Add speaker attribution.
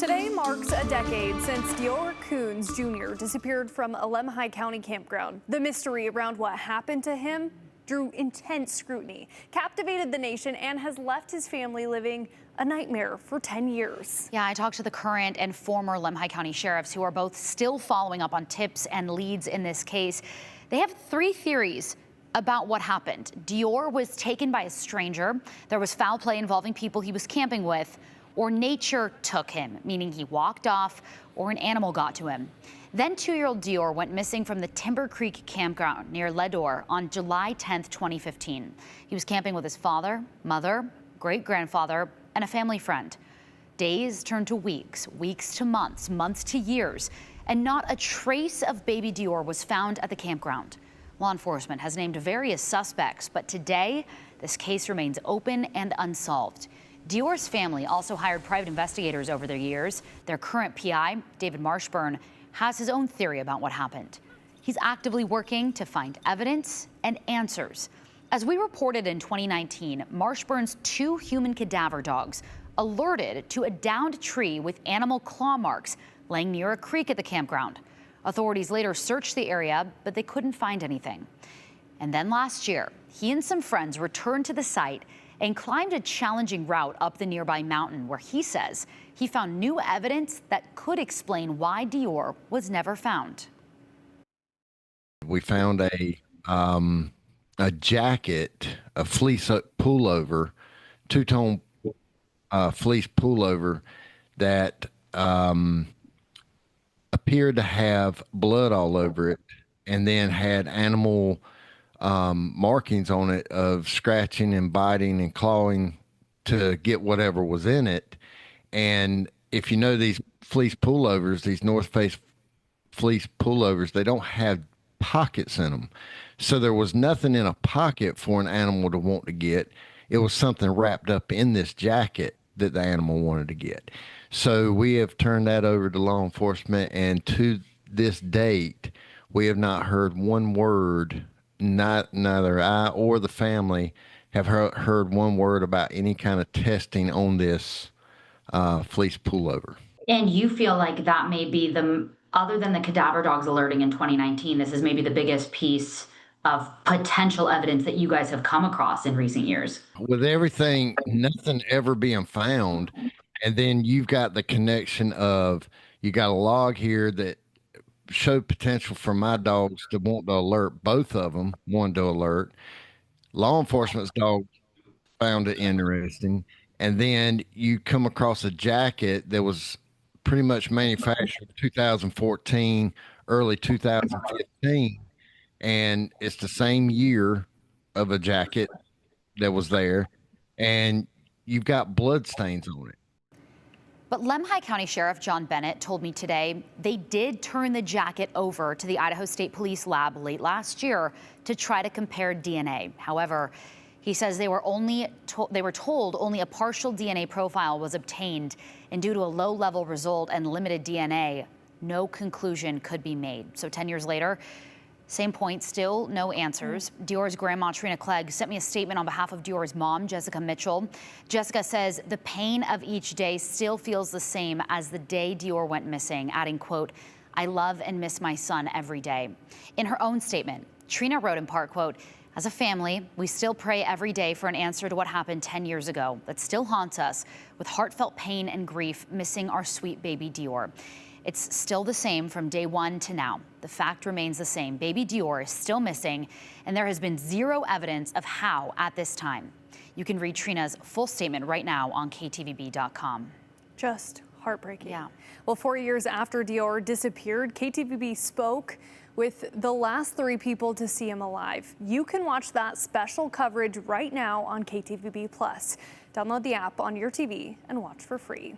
Speaker 1: Today marks a decade since DeOrr Kunz Jr. disappeared from a Lemhi County campground. The mystery around what happened to him drew intense scrutiny, captivated the nation, and has left his family living a nightmare for 10 years.
Speaker 2: Yeah, I talked to the current and former Lemhi County sheriffs who are both still following up on tips and leads in this case. They have three theories about what happened. DeOrr was taken by a stranger, there was foul play involving people he was camping with, or nature took him, meaning he walked off or an animal got to him. Then 2-year-old DeOrr went missing from the Timber Creek campground near Ledor on July 10th, 2015. He was camping with his father, mother, great-grandfather, and a family friend. Days turned to weeks, weeks to months, months to years, and not a trace of baby DeOrr was found at the campground. Law enforcement has named various suspects, but today, this case remains open and unsolved. DeOrr's family also hired private investigators over the years. Their current PI, David Marshburn, has his own theory about what happened. He's actively working to find evidence and answers. As we reported in 2019, Marshburn's 2 human cadaver dogs alerted to a downed tree with animal claw marks laying near a creek at the campground. Authorities later searched the area, but they couldn't find anything. And then last year, he and some friends returned to the site and climbed a challenging route up the nearby mountain where he says he found new evidence that could explain why DeOrr was never found.
Speaker 3: We found a jacket, a fleece pullover, two-tone fleece pullover that appeared to have blood all over it, and then had animal markings on it of scratching and biting and clawing to get whatever was in it. And if you know these fleece pullovers, these North Face fleece pullovers, they don't have pockets in them. So there was nothing in a pocket for an animal to want to get. It was something wrapped up in this jacket that the animal wanted to get. So we have turned that over to law enforcement, and to this date, we have not heard one word. Neither I or the family have heard one word about any kind of testing on this fleece pullover.
Speaker 4: And you feel like that may be other than the cadaver dogs alerting in 2019, this is maybe the biggest piece of potential evidence that you guys have come across in recent years.
Speaker 3: With everything, nothing ever being found, and then you've got the connection of, you got a log here that showed potential for my dogs to want to alert, both of them wanted to alert. Law enforcement's dog found it interesting. And then you come across a jacket that was pretty much manufactured 2014, early 2015. And it's the same year of a jacket that was there. And you've got blood stains on it.
Speaker 2: But Lemhi County Sheriff John Bennett told me today they did turn the jacket over to the Idaho State Police lab late last year to try to compare DNA. However, he says they were told only a partial DNA profile was obtained, and due to a low-level result and limited DNA, no conclusion could be made. So 10 years later, same point, still no answers. DeOrr's grandma, Trina Clegg, sent me a statement on behalf of DeOrr's mom, Jessica Mitchell. Jessica says the pain of each day still feels the same as the day DeOrr went missing, adding, quote, "I love and miss my son every day." In her own statement, Trina wrote in part, quote, "As a family, we still pray every day for an answer to what happened 10 years ago that still haunts us with heartfelt pain and grief missing our sweet baby DeOrr. It's still the same from day one to now. The fact remains the same. Baby DeOrr is still missing, and there has been zero evidence of how at this time." You can read Trina's full statement right now on ktvb.com.
Speaker 1: Just heartbreaking.
Speaker 2: Yeah.
Speaker 1: Well, 4 years after DeOrr disappeared, KTVB spoke with the last 3 people to see him alive. You can watch that special coverage right now on KTVB+. Download the app on your TV and watch for free.